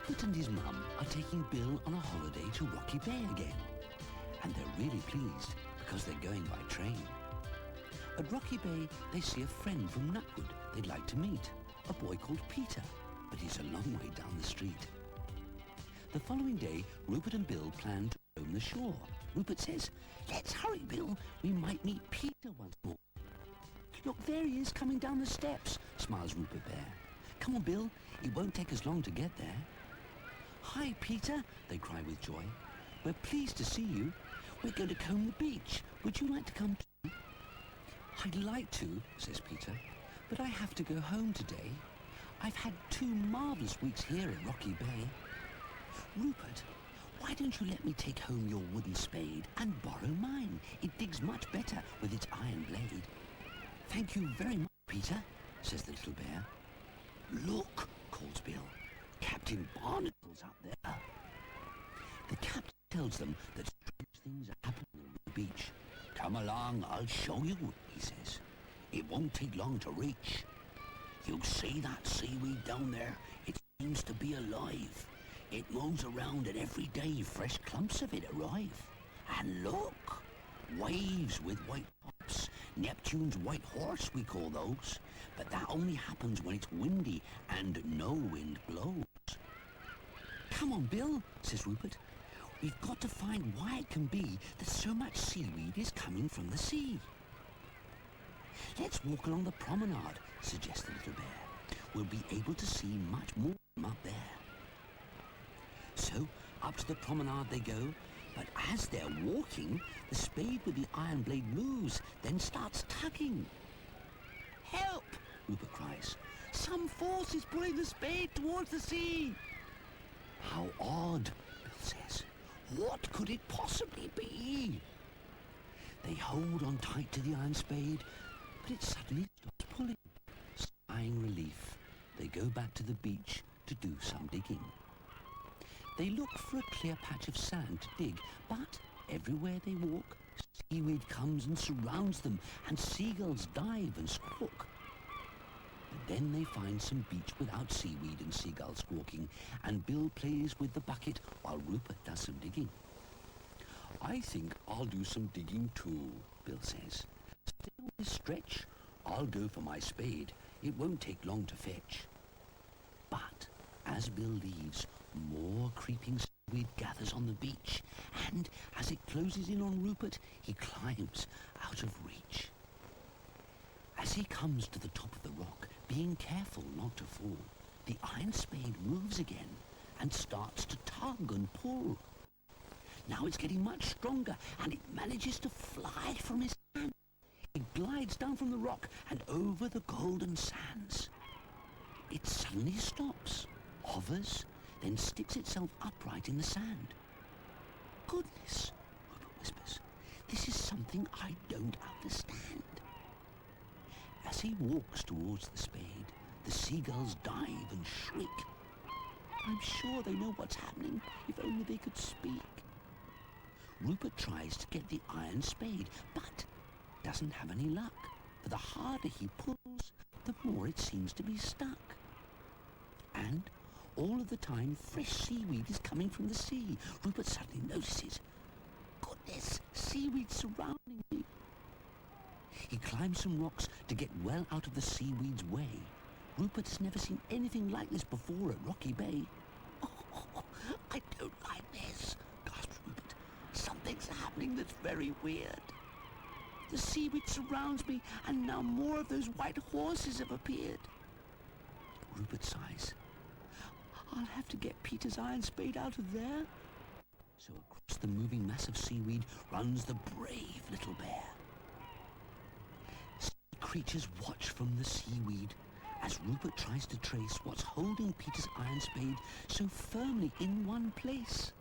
Rupert and his mum are taking Bill on a holiday to Rocky Bay again. And they're really pleased because they're going by train. At Rocky Bay, they see a friend from Nutwood they'd like to meet, a boy called Peter, but he's a long way down the street. The following day, Rupert and Bill plan to roam the shore. Rupert says, "Let's hurry, Bill. We might meet Peter once more." "Look, there he is coming down the steps," smiles Rupert Bear. "Come on, Bill. It won't take us long to get there." "Hi, Peter," they cry with joy. "We're pleased to see you. We're going to comb the beach. Would you like to come too?" "I'd like to," says Peter, "but I have to go home today. I've had 2 marvellous weeks here at Rocky Bay." "Rupert, why don't you let me take home your wooden spade and borrow mine? It digs much better with its iron blade." "Thank you very much, Peter," says the little bear. "Look," calls Bill. "Captain Barnacle's up there." The captain tells them that strange things are happening on the beach. "Come along, I'll show you," he says. "It won't take long to reach. You see that seaweed down there? It seems to be alive. It moves around and every day fresh clumps of it arrive. And look, waves with white tops. Neptune's white horse, we call those. But that only happens when it's windy and no wind blows." "Come on, Bill," says Rupert. "We've got to find why it can be that so much seaweed is coming from the sea." "Let's walk along the promenade," suggests the little bear. "We'll be able to see much more from up there." So, up to the promenade they go, but as they're walking, the spade with the iron blade moves, then starts tugging. "Help!" Rupert cries. "Some force is pulling the spade towards the sea." "How odd," Bill says. "What could it possibly be?" They hold on tight to the iron spade, but it suddenly stops pulling. Sighing relief, they go back to the beach to do some digging. They look for a clear patch of sand to dig, but everywhere they walk, seaweed comes and surrounds them, and seagulls dive and squawk. But then they find some beach without seaweed and seagulls squawking, and Bill plays with the bucket while Rupert does some digging. "I think I'll do some digging too," Bill says. "Stay on this stretch. I'll go for my spade. It won't take long to fetch." But as Bill leaves, more creeping seaweed gathers on the beach, and as it closes in on Rupert, he climbs out of reach. As he comes to the top of the rock, being careful not to fall, the iron spade moves again and starts to tug and pull. Now it's getting much stronger, and it manages to fly from his hand. It glides down from the rock and over the golden sands. It suddenly stops, hovers, then sticks itself upright in the sand. "Goodness," Rupert whispers, "this is something I don't understand." As he walks towards the spade, the seagulls dive and shriek. I'm sure they know what's happening, if only they could speak. Rupert tries to get the iron spade, but doesn't have any luck, for the harder he pulls, the more it seems to be stuck. And all of the time, fresh seaweed is coming from the sea. Rupert suddenly notices, "Goodness, seaweed surrounding me." He climbs some rocks to get well out of the seaweed's way. Rupert has never seen anything like this before at Rocky Bay. "Oh, I don't like this," gasps Rupert. "Something's happening that's very weird. The seaweed surrounds me, and now more of those white horses have appeared." Rupert sighs. "I'll have to get Peter's iron spade out of there." So across the moving mass of seaweed runs the brave little bear. Sea creatures watch from the seaweed as Rupert tries to trace what's holding Peter's iron spade so firmly in one place.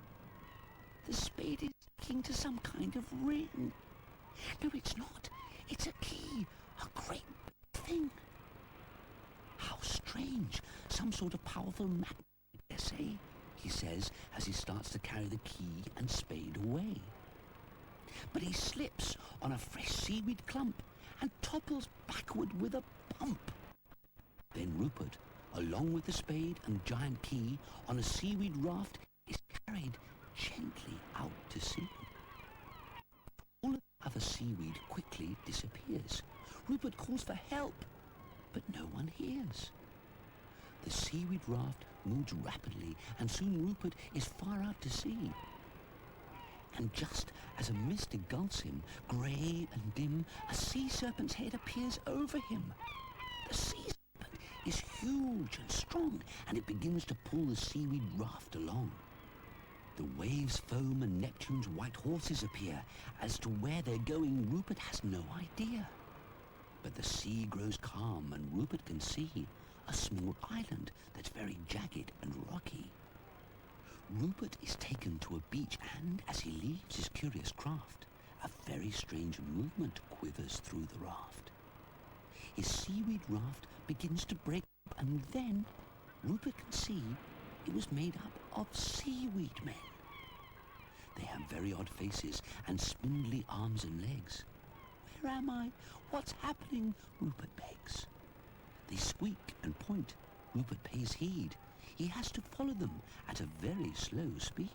The spade is sticking to some kind of ring. No, it's not. It's a key, a great big thing. How strange. Some sort of powerful magnet, I dare say, he says as he starts to carry the key and spade away. But he slips on a fresh seaweed clump and topples backward with a bump. Then Rupert, along with the spade and giant key, on a seaweed raft, is carried gently out to sea. All of the other seaweed quickly disappears. Rupert calls for help, but no one hears. The seaweed raft moves rapidly, and soon Rupert is far out to sea. And just as a mist engulfs him, grey and dim, a sea serpent's head appears over him. The sea serpent is huge and strong, and it begins to pull the seaweed raft along. The waves foam and Neptune's white horses appear. As to where they're going, Rupert has no idea. But the sea grows calm, and Rupert can see a small island that's very jagged and rocky. Rupert is taken to a beach, and as he leaves his curious craft, a very strange movement quivers through the raft. His seaweed raft begins to break up, and then Rupert can see it was made up of seaweed men. They have very odd faces and spindly arms and legs. Where am I? What's happening? Rupert begs. They squeak and point. Rupert pays heed. He has to follow them at a very slow speed.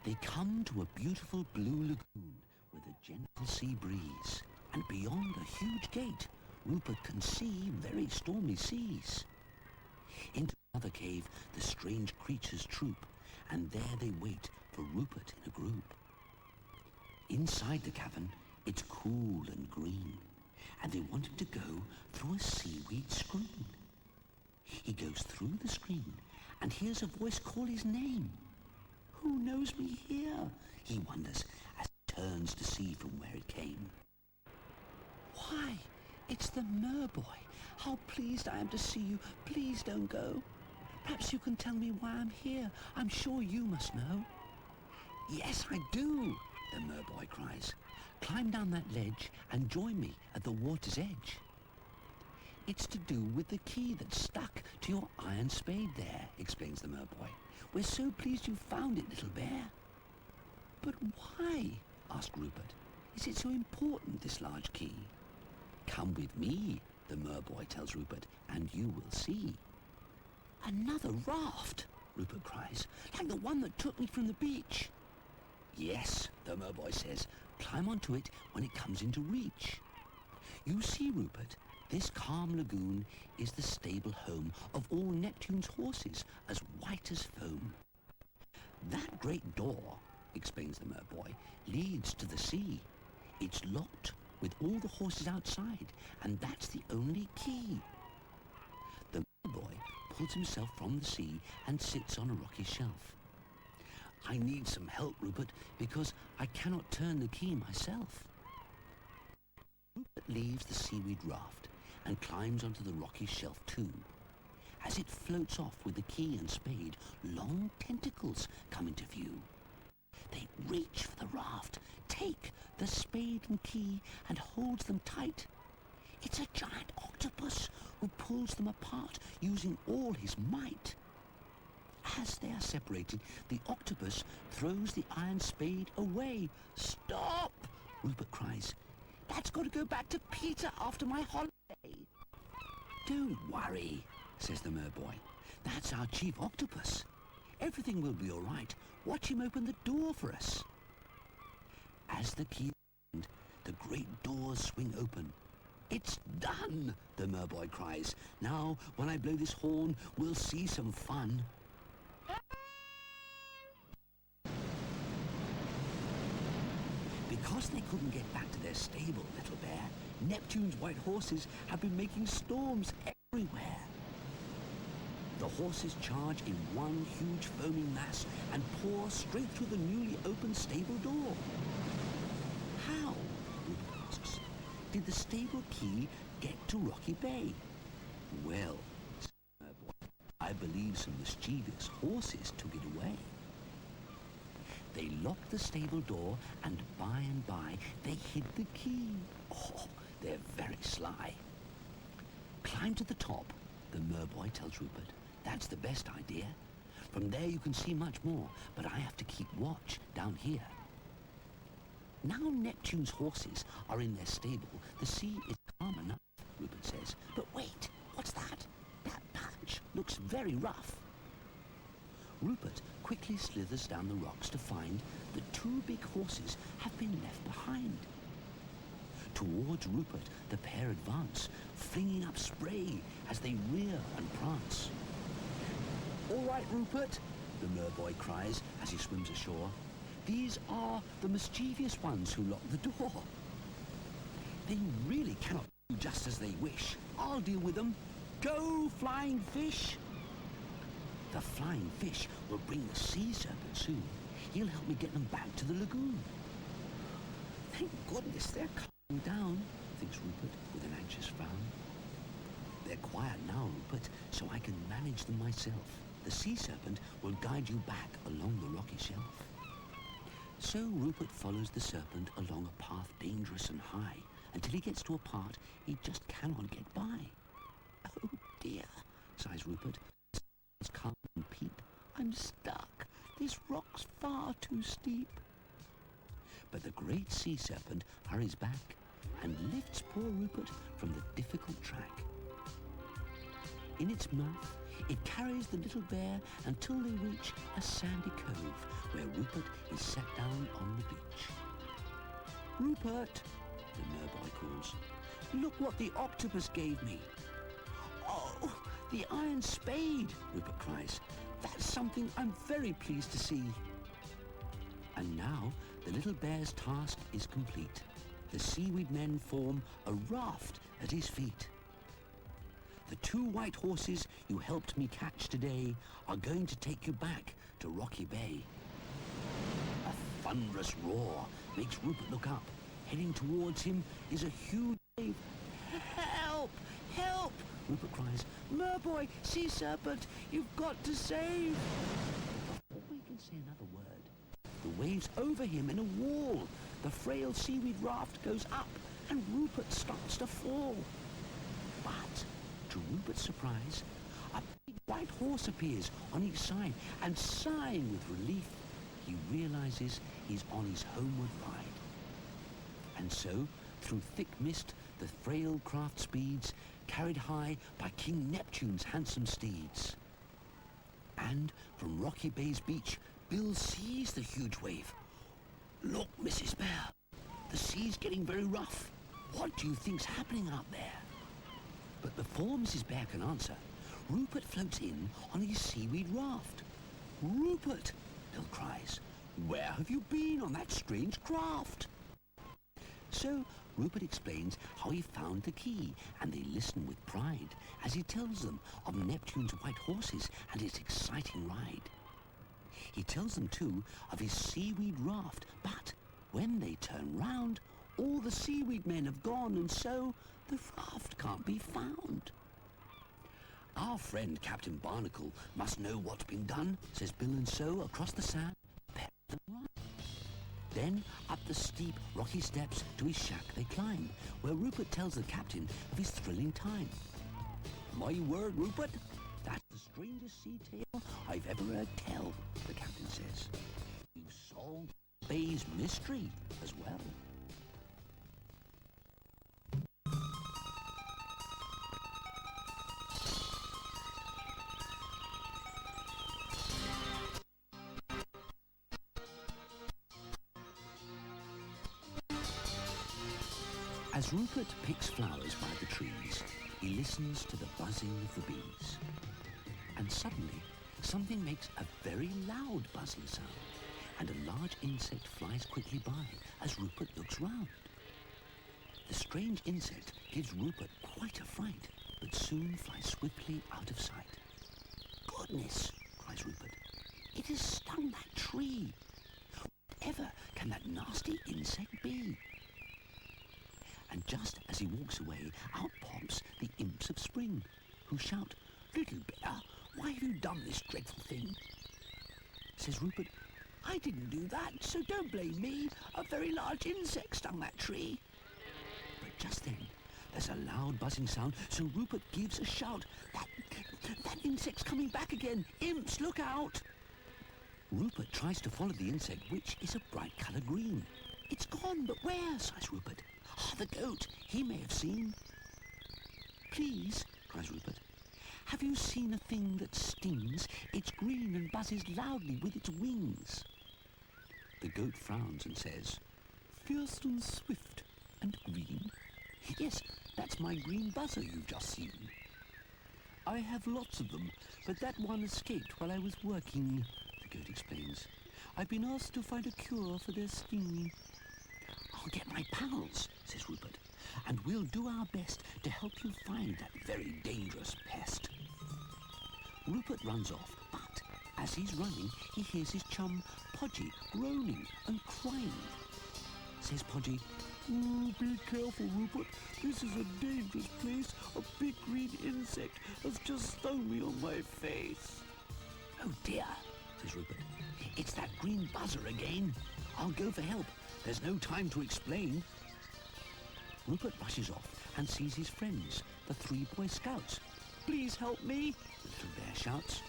They come to a beautiful blue lagoon with a gentle sea breeze, and beyond a huge gate, Rupert can see very stormy seas. Into another cave, the strange creatures troop, and there they wait for Rupert in a group. Inside the cavern, it's cool and green, and they want him to go through a seaweed screen. He goes through the screen and hears a voice call his name. Who knows me here? He wonders as he turns to see from where it came. Why, it's the Merboy. How pleased I am to see you. Please don't go. Perhaps you can tell me why I'm here. I'm sure you must know. Yes, I do, the Merboy cries. Climb down that ledge and join me at the water's edge. It's to do with the key that's stuck to your iron spade there, explains the Merboy. We're so pleased you found it, little bear. But why? Asked Rupert. Is it so important, this large key? Come with me, the Merboy tells Rupert, and you will see. Another raft, Rupert cries, like the one that took me from the beach. Yes, the Merboy says, climb onto it when it comes into reach. You see, Rupert, this calm lagoon is the stable home of all Neptune's horses, as white as foam. That great door, explains the Merboy, leads to the sea. It's locked with all the horses outside, and that's the only key. The Merboy pulls himself from the sea and sits on a rocky shelf. I need some help, Rupert, because I cannot turn the key myself. Rupert leaves the seaweed raft and climbs onto the rocky shelf too. As it floats off with the key and spade, long tentacles come into view. They reach for the raft, take the spade and key, and holds them tight. It's a giant octopus who pulls them apart using all his might. As they are separated, the octopus throws the iron spade away. Stop! Rupert cries. That's got to go back to Peter after my holiday. Don't worry, says the Merboy. That's our chief octopus. Everything will be all right. Watch him open the door for us. As the key turned, the great doors swing open. It's done, the Merboy cries. Now, when I blow this horn, we'll see some fun. Because they couldn't get back to their stable, little bear, Neptune's white horses have been making storms everywhere. The horses charge in one huge foaming mass and pour straight through the newly opened stable door. How, Rupert asks, did the stable key get to Rocky Bay? Well, said the Merboy, I believe some mischievous horses took it away. They locked the stable door, and by, they hid the key. Oh, they're very sly. Climb to the top, the Merboy tells Rupert. That's the best idea. From there you can see much more, but I have to keep watch down here. Now Neptune's horses are in their stable. The sea is calm enough, Rupert says. But wait, what's that? That looks very rough. Rupert quickly slithers down the rocks to find that two big horses have been left behind. Towards Rupert, the pair advance, flinging up spray as they rear and prance. "All right, Rupert," the merboy cries as he swims ashore. "These are the mischievous ones who lock the door. They really cannot do just as they wish. I'll deal with them. Go, flying fish!" The flying fish will bring the sea serpent soon. He'll help me get them back to the lagoon. Thank goodness they're calming down, thinks Rupert with an anxious frown. They're quiet now, Rupert, so I can manage them myself. The sea serpent will guide you back along the rocky shelf. So Rupert follows the serpent along a path dangerous and high until he gets to a part he just cannot get by. "Oh dear," sighs Rupert. "It's calm and peep. I'm stuck. This rock's far too steep." But the great sea serpent hurries back and lifts poor Rupert from the difficult track. In its mouth, it carries the little bear until they reach a sandy cove where Rupert is set down on the beach. "Rupert," the merboy calls, "look what the octopus gave me." "Oh, the iron spade," Rupert cries. "That's something I'm very pleased to see." And now the little bear's task is complete. The seaweed men form a raft at his feet. "The two white horses you helped me catch today are going to take you back to Rocky Bay." A thunderous roar makes Rupert look up. Heading towards him is a huge wave. "Help! Help!" Rupert cries. "Merboy, sea serpent, you've got to save!" Before he can say another word, the wave's over him in a wall. The frail seaweed raft goes up and Rupert starts to fall. But to Rupert's surprise, a big white horse appears on each side, and sighing with relief, he realizes he's on his homeward ride. And so, through thick mist, the frail craft speeds, carried high by King Neptune's handsome steeds. And from Rocky Bay's beach, Bill sees the huge wave. "Look, Mrs. Bear, the sea's getting very rough. What do you think's happening out there?" But before Mrs. Bear can answer, Rupert floats in on his seaweed raft. "Rupert," Bill cries, "where have you been on that strange craft?" So Rupert explains how he found the key, and they listen with pride as he tells them of Neptune's white horses and his exciting ride. He tells them too of his seaweed raft, but when they turn round, all the seaweed men have gone, and so the raft can't be found. "Our friend Captain Barnacle must know what's been done," says Bill, and so across the sand, prepare them run. Then up the steep, rocky steps to his shack they climb, where Rupert tells the captain of his thrilling time. "My word, Rupert, that's the strangest sea tale I've ever heard tell," the captain says. "You've solved the bay's mystery as well." As Rupert picks flowers by the trees, he listens to the buzzing of the bees. And suddenly, something makes a very loud buzzing sound, and a large insect flies quickly by as Rupert looks round. The strange insect gives Rupert quite a fright, but soon flies swiftly out of sight. "Goodness," cries Rupert, "it has stung that tree. Whatever can that nasty insect be?" And just as he walks away, out pops the imps of spring, who shout, "Little bear, why have you done this dreadful thing?" Says Rupert, "I didn't do that, so don't blame me. A very large insect stung that tree." But just then, there's a loud buzzing sound, so Rupert gives a shout. That insect's coming back again! Imps, look out!" Rupert tries to follow the insect, which is a bright colour green. "It's gone, but where?" sighs Rupert. "Ah, the goat, he may have seen." "Please," cries Rupert, Have you seen a thing that stings? It's green and buzzes loudly with its wings. The goat frowns and says, fierce and swift and green? Yes, that's my green buzzer you've just seen. I have lots of them, but that one escaped while I was working, the goat explains. I've been asked to find a cure for their sting. I'll get my pals, says Rupert, and we'll do our best to help you find that very dangerous pest. Rupert runs off, but as he's running, he hears his chum, Podgy, groaning and crying. Says Podgy, be careful, Rupert. This is a dangerous place. A big green insect has just stung me on my face. Oh dear, says Rupert. It's that green buzzer again. I'll go for help. There's no time to explain. Rupert rushes off and sees his friends, the 3 Boy Scouts. Please help me, the little bear shouts.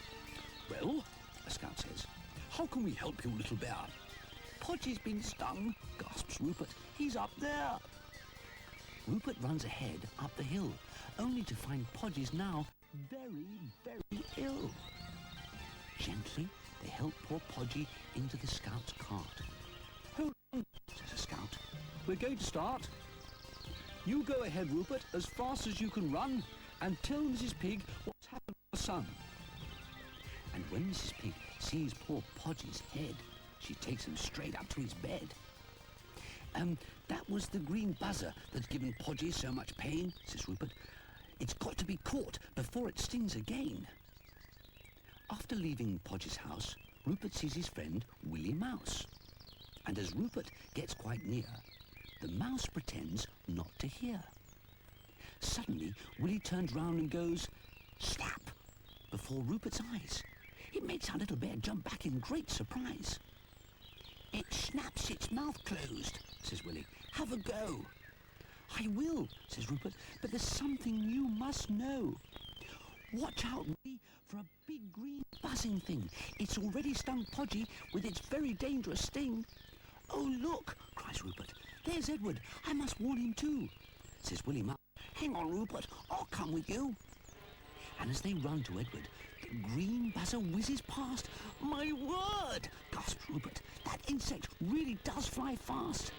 Well, a scout says, how can we help you, little bear? Podgy's been stung, gasps Rupert. He's up there. Rupert runs ahead up the hill, only to find Podgy's now very, very ill. Gently, they help poor Podgy into the scout's cart. Hold on, says a scout. We're going to start. You go ahead, Rupert, as fast as you can run, and tell Mrs. Pig what's happened to her son. And when Mrs. Pig sees poor Podgy's head, she takes him straight up to his bed. That was the green buzzer that's given Podgy so much pain, says Rupert. It's got to be caught before it stings again. After leaving Podgy's house, Rupert sees his friend Willie Mouse. And as Rupert gets quite near, the mouse pretends not to hear. Suddenly, Willie turns round and goes, slap, before Rupert's eyes. It makes our little bear jump back in great surprise. It snaps its mouth closed, says Willie. Have a go. I will, says Rupert, but there's something you must know. Watch out, Willie, for a big green buzzing thing. It's already stung Podgy with its very dangerous sting. Oh, look, cries Rupert. There's Edward. I must warn him too, says Willie Mouse. Hang on, Rupert. I'll come with you. And as they run to Edward, the green buzzer whizzes past. My word, gasps Rupert. That insect really does fly fast.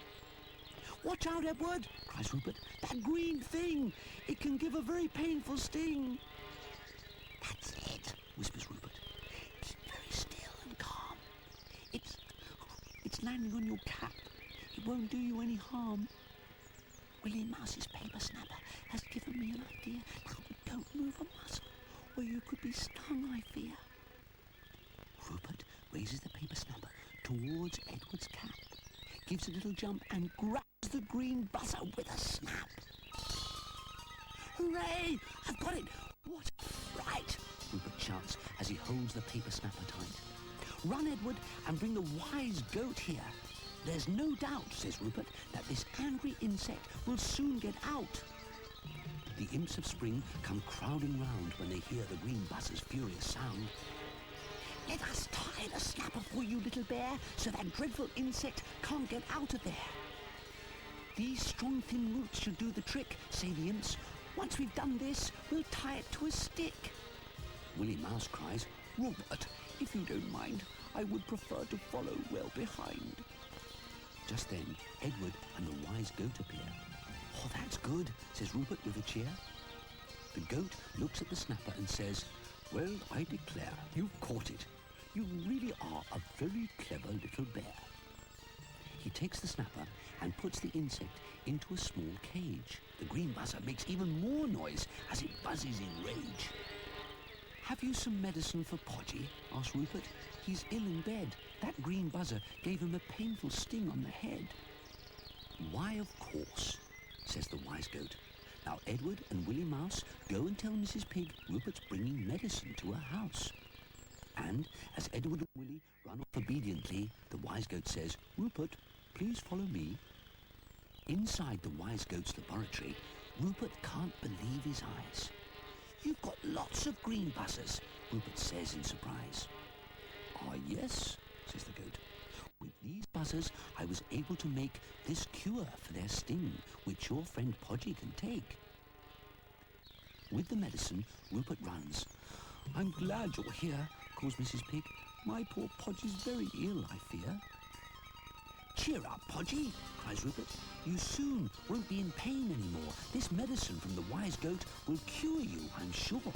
Watch out, Edward, cries Rupert. That green thing. It can give a very painful sting. That's it, whispers Rupert. Keep very still and calm. It's landing on your cap. It won't do you any harm. Willie Mouse's paper snapper has given me an idea. Now don't move a muscle, or you could be stung, I fear. Rupert raises the paper snapper towards Edward's cap, gives a little jump and grabs the green buzzer with a snap. Hooray! I've got it! What a fright! Rupert shouts as he holds the paper snapper tight. Run, Edward, and bring the wise goat here. There's no doubt, says Rupert, that this angry insect will soon get out. The imps of spring come crowding round when they hear the green buzzer's furious sound. Let us tie the snapper for you, little bear, so that dreadful insect can't get out of there. These strong thin roots should do the trick, say the imps. Once we've done this, we'll tie it to a stick. Willie Mouse cries, Rupert, if you don't mind, I would prefer to follow well behind. Just then, Edward and the wise goat appear. Oh, that's good, says Rupert with a cheer. The goat looks at the snapper and says, well, I declare, you've caught it. You really are a very clever little bear. He takes the snapper and puts the insect into a small cage. The green buzzer makes even more noise as it buzzes in rage. Have you some medicine for Podgy? Asked Rupert. He's ill in bed. That green buzzer gave him a painful sting on the head. Why, of course, says the wise goat. Now Edward and Willie Mouse go and tell Mrs. Pig Rupert's bringing medicine to her house. And as Edward and Willie run off obediently, the wise goat says, Rupert, please follow me. Inside the wise goat's laboratory, Rupert can't believe his eyes. You've got lots of green buzzers, Rupert says in surprise. Ah, yes, says the goat. With these buzzers, I was able to make this cure for their sting, which your friend Podgy can take. With the medicine, Rupert runs. "I'm glad you're here," calls Mrs. Pig. "My poor Podgy's very ill, I fear." "Cheer up, Podgy," cries Rupert. "You soon won't be in pain anymore. This medicine from the wise goat will cure you, I'm sure."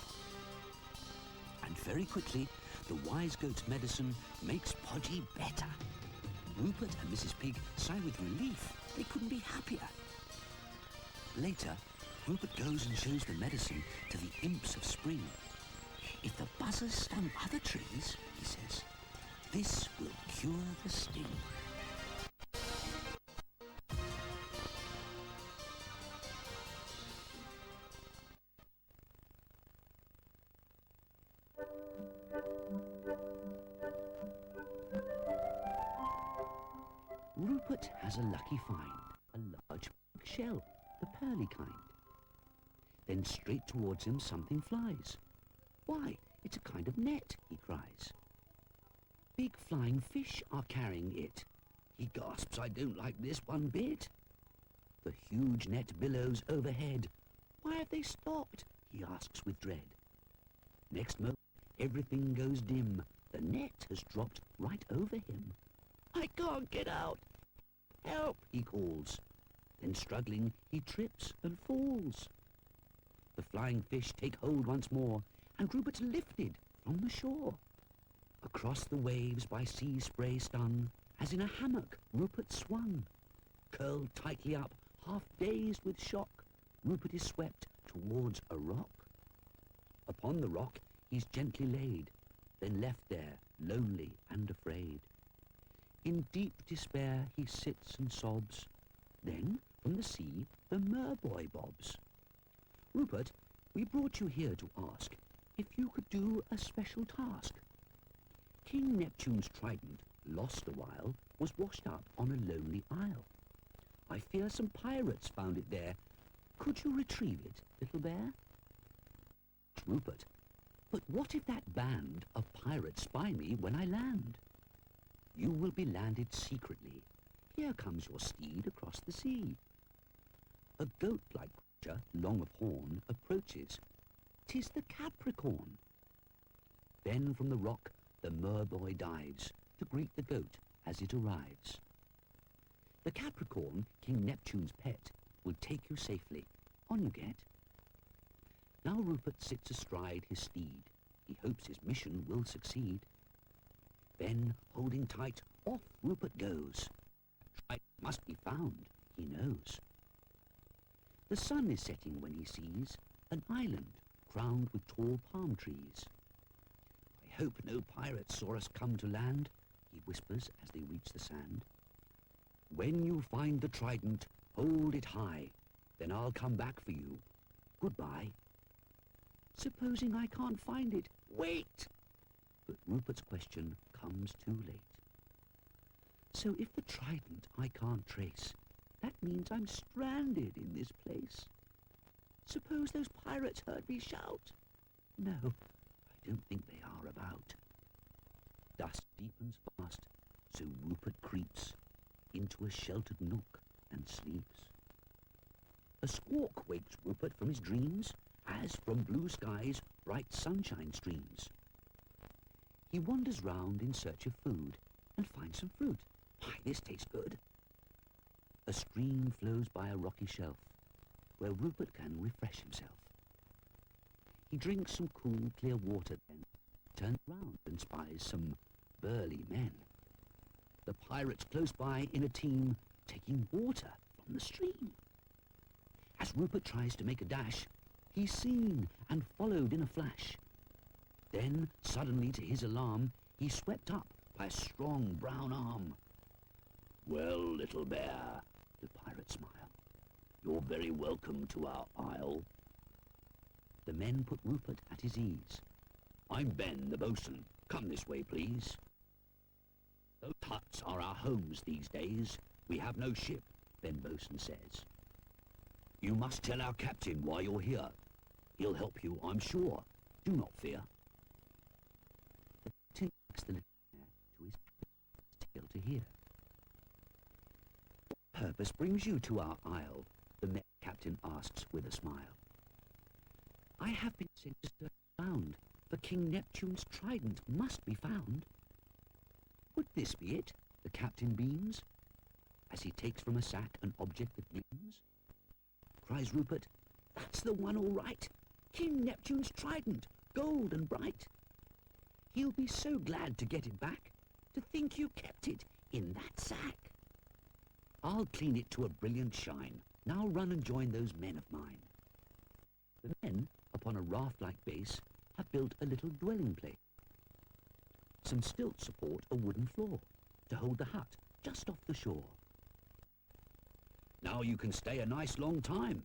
And very quickly, the wise goat's medicine makes Podgy better. Rupert and Mrs. Pig sigh with relief. They couldn't be happier. Later, Rupert goes and shows the medicine to the imps of spring. "If the buzzers stung other trees," he says, "this will cure the sting." Rupert has a lucky find, a large shell, the pearly kind. Then straight towards him something flies. "Why, it's a kind of net," he cries. "Big flying fish are carrying it." He gasps, "I don't like this one bit." The huge net billows overhead. "Why have they stopped?" he asks with dread. Next moment, everything goes dim. The net has dropped right over him. "I can't get out. Help," he calls. Then struggling, he trips and falls. The flying fish take hold once more, and Rupert's lifted from the shore. Across the waves by sea spray stung, as in a hammock Rupert swung. Curled tightly up, half dazed with shock, Rupert is swept towards a rock. Upon the rock he's gently laid, then left there, lonely and afraid. In deep despair he sits and sobs. Then from the sea the merboy bobs. "Rupert, we brought you here to ask if you could do a special task. King Neptune's trident, lost a while, was washed up on a lonely isle. I fear some pirates found it there. Could you retrieve it, little bear?" Rupert, "But what if that band of pirates spy me when I land?" "You will be landed secretly. Here comes your steed across the sea." A goat-like creature, long of horn, approaches. "'Tis the Capricorn." Then from the rock the merboy dives to greet the goat as it arrives. The Capricorn, King Neptune's pet, will take you safely. On you get. Now Rupert sits astride his steed. He hopes his mission will succeed. Then, holding tight, off Rupert goes. Trident must be found, he knows. The sun is setting when he sees an island crowned with tall palm trees. "I hope no pirates saw us come to land," he whispers as they reach the sand. "When you find the trident, hold it high. Then I'll come back for you. Goodbye." "Supposing I can't find it?" "Wait!" But Rupert's question comes too late. "So if the trident I can't trace, that means I'm stranded in this place. Suppose those pirates heard me shout? No, I don't think they are about." Dusk deepens fast, so Rupert creeps into a sheltered nook and sleeps. A squawk wakes Rupert from his dreams, as from blue skies bright sunshine streams. He wanders round in search of food and finds some fruit. "Why, this tastes good." A stream flows by a rocky shelf where Rupert can refresh himself. He drinks some cool, clear water, then turns round and spies some burly men. The pirates close by in a team, taking water from the stream. As Rupert tries to make a dash, he's seen and followed in a flash. Then, suddenly to his alarm, he's swept up by a strong brown arm. "Well, little bear," the pirates smile, "you're very welcome to our isle." The men put Rupert at his ease. "I'm Ben, the boatswain. Come this way, please." "Those huts are our homes these days. We have no ship," Ben boatswain says. "You must tell our captain why you're here. He'll help you, I'm sure. Do not fear." The captain takes the little bear to his tail to hear. "What purpose brings you to our isle?" the captain asks with a smile. I have been sent to search around, for King Neptune's trident must be found. Would this be it? The captain beams, as he takes from a sack an object that gleams. Cries Rupert, "That's the one all right! King Neptune's trident, gold and bright! He'll be so glad to get it back, to think you kept it in that sack. I'll clean it to a brilliant shine. Now run and join those men of mine." The men, upon a raft-like base, have built a little dwelling place. Some stilts support a wooden floor to hold the hut just off the shore. "Now you can stay a nice long time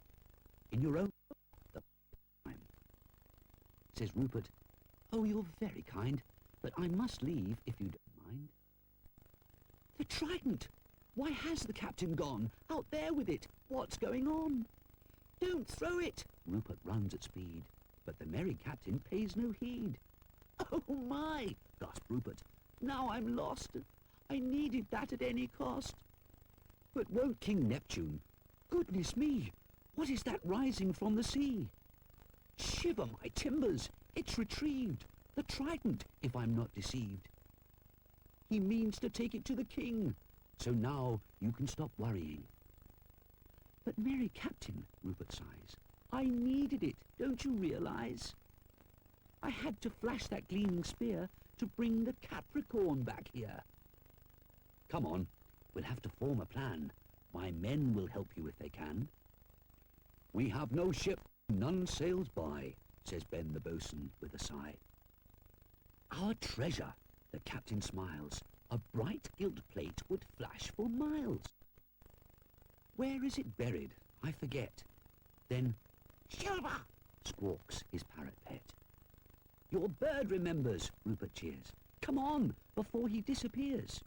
in your own time," says Rupert. "Oh, you're very kind, but I must leave if you don't mind." "The trident! Why has the captain gone? Out there with it! What's going on?" "Don't throw it!" Rupert runs at speed, but the merry captain pays no heed. "Oh my!" gasped Rupert. "Now I'm lost! I needed that at any cost." "But won't King Neptune? Goodness me! What is that rising from the sea?" "Shiver my timbers! It's retrieved! The trident, if I'm not deceived. He means to take it to the king, so now you can stop worrying." "But merry captain," Rupert sighs, "I needed it, don't you realize? I had to flash that gleaming spear to bring the Capricorn back here." "Come on, we'll have to form a plan. My men will help you if they can." "We have no ship, none sails by," says Ben the boatswain with a sigh. "Our treasure," the captain smiles, "a bright gilt plate would flash for miles." "Where is it buried? I forget." Then, "Silver!" squawks his parrot pet. "Your bird remembers," Rupert cheers. "Come on, before he disappears."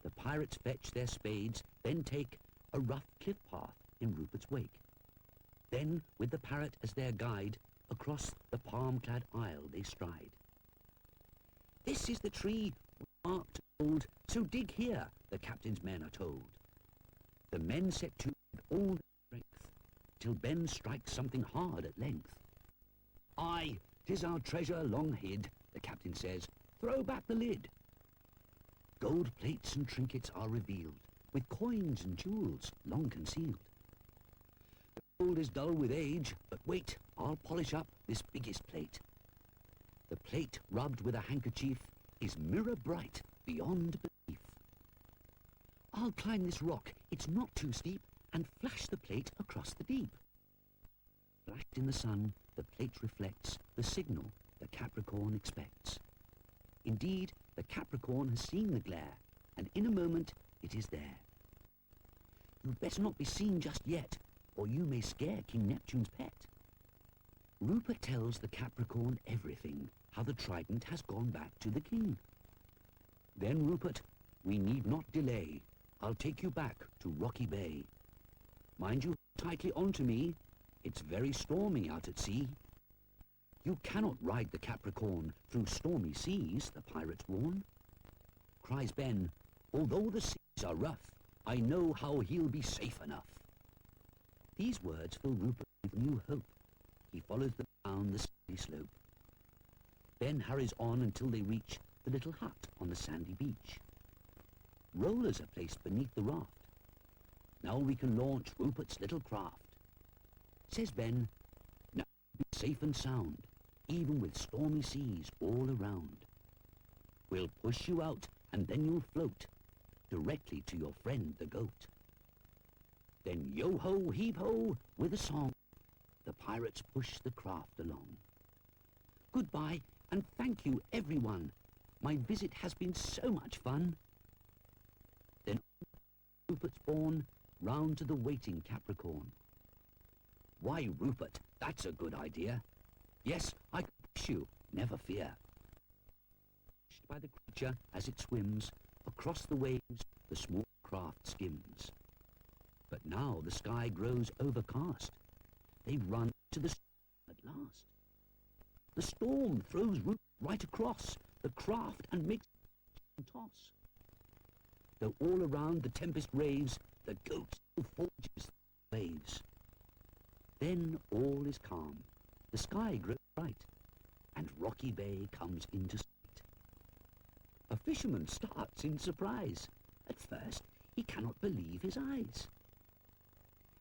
The pirates fetch their spades, then take a rough cliff path in Rupert's wake. Then, with the parrot as their guide, across the palm-clad isle they stride. "This is the tree marked old, so dig here," the captain's men are told. The men set to with all their strength, till Ben strikes something hard at length. "Aye, 'tis our treasure long hid," the captain says. "Throw back the lid." Gold plates and trinkets are revealed, with coins and jewels long concealed. The gold is dull with age, but wait, I'll polish up this biggest plate. The plate, rubbed with a handkerchief, is mirror bright beyond belief. I'll climb this rock, it's not too steep, and flash the plate across the deep. Flashed in the sun, the plate reflects the signal the Capricorn expects. Indeed, the Capricorn has seen the glare, and in a moment it is there. You'd better not be seen just yet, or you may scare King Neptune's pet. Rupert tells the Capricorn everything, how the trident has gone back to the king. "Then, Rupert, we need not delay. I'll take you back to Rocky Bay. Mind you, tightly onto me. It's very stormy out at sea." "You cannot ride the Capricorn through stormy seas," the pirates warn. Cries Ben, "Although the seas are rough, I know how he'll be safe enough." These words fill Rupert with new hope. He follows them down the sandy slope. Ben hurries on until they reach the little hut on the sandy beach. Rollers are placed beneath the raft. "Now we can launch Rupert's little craft," says Ben. "Now be safe and sound, even with stormy seas all around. We'll push you out, and then you'll float directly to your friend the goat." Then yo-ho, heave-ho, with a song, the pirates push the craft along. "Goodbye, and thank you, everyone. My visit has been so much fun." Then Rupert's borne round to the waiting Capricorn. "Why, Rupert, that's a good idea. Yes, I can push you, never fear." Pushed by the creature as it swims, across the waves the small craft skims. But now the sky grows overcast. They run to the storm at last. The storm throws Rupert right across the craft and makes him toss. Though all around the tempest raves, the goat still forges the waves. Then all is calm, The sky grows bright, and Rocky Bay comes into sight. A fisherman starts in surprise. At first, he cannot believe his eyes.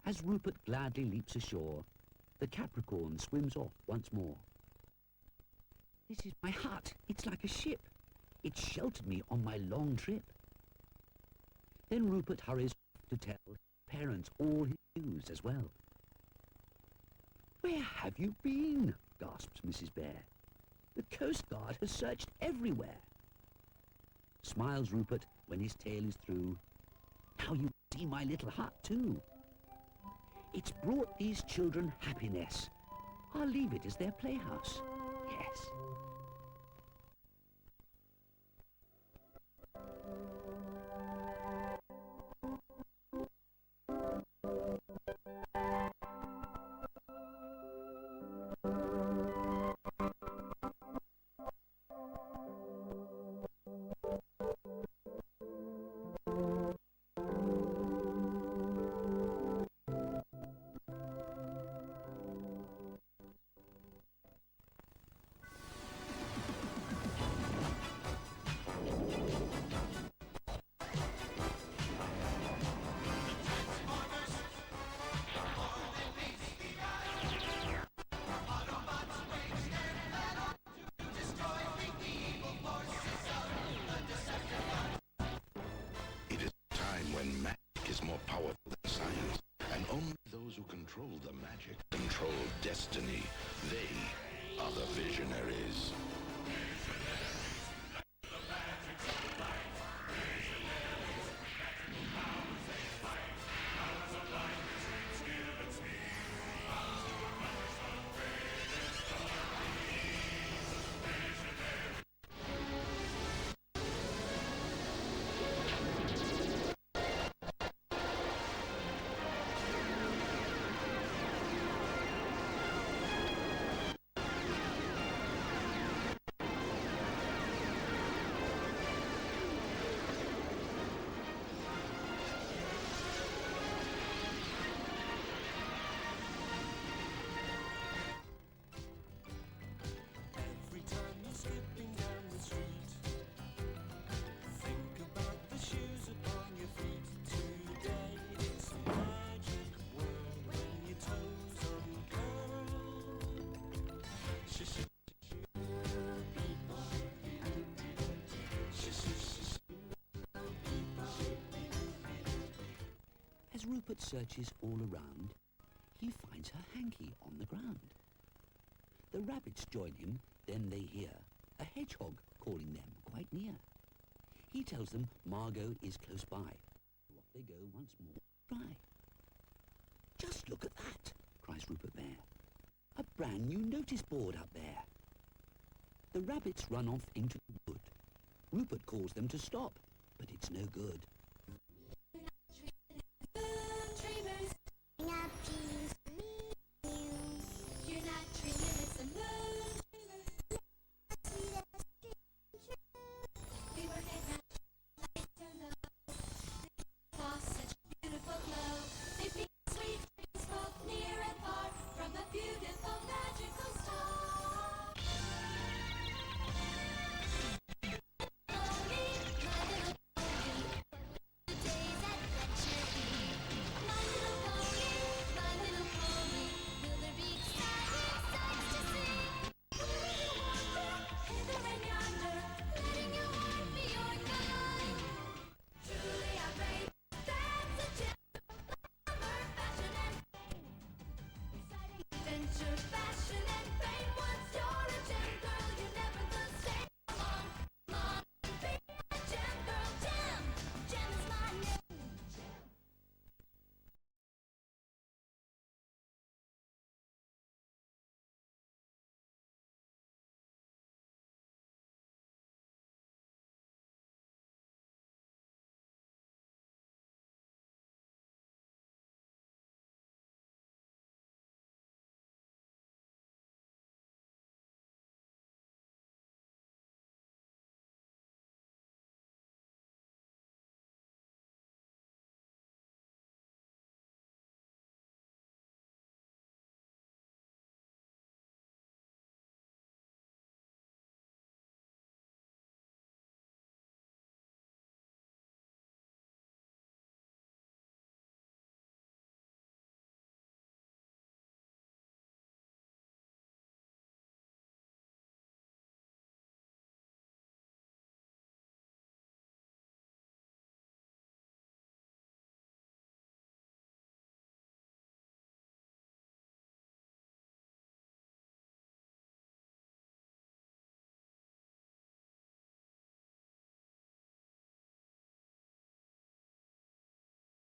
As Rupert gladly leaps ashore, the Capricorn swims off once more. This is my hut. It's like a ship. It sheltered me on my long trip. Then Rupert hurries to tell his parents all his news as well. "Where have you been?" gasps Mrs. Bear. "The Coast Guard has searched everywhere." Smiles Rupert when his tale is through. "Now you see my little hut too. It's brought these children happiness. I'll leave it as their playhouse. Yes." Control the magic, control destiny. They are the visionaries. As Rupert searches all around, he finds her hanky on the ground. The rabbits join him, then they hear a hedgehog calling them quite near. He tells them Margot is close by. Off they go once more to try. "Just look at that," cries Rupert Bear. "A brand new notice board up there." The rabbits run off into the wood. Rupert calls them to stop, but it's no good.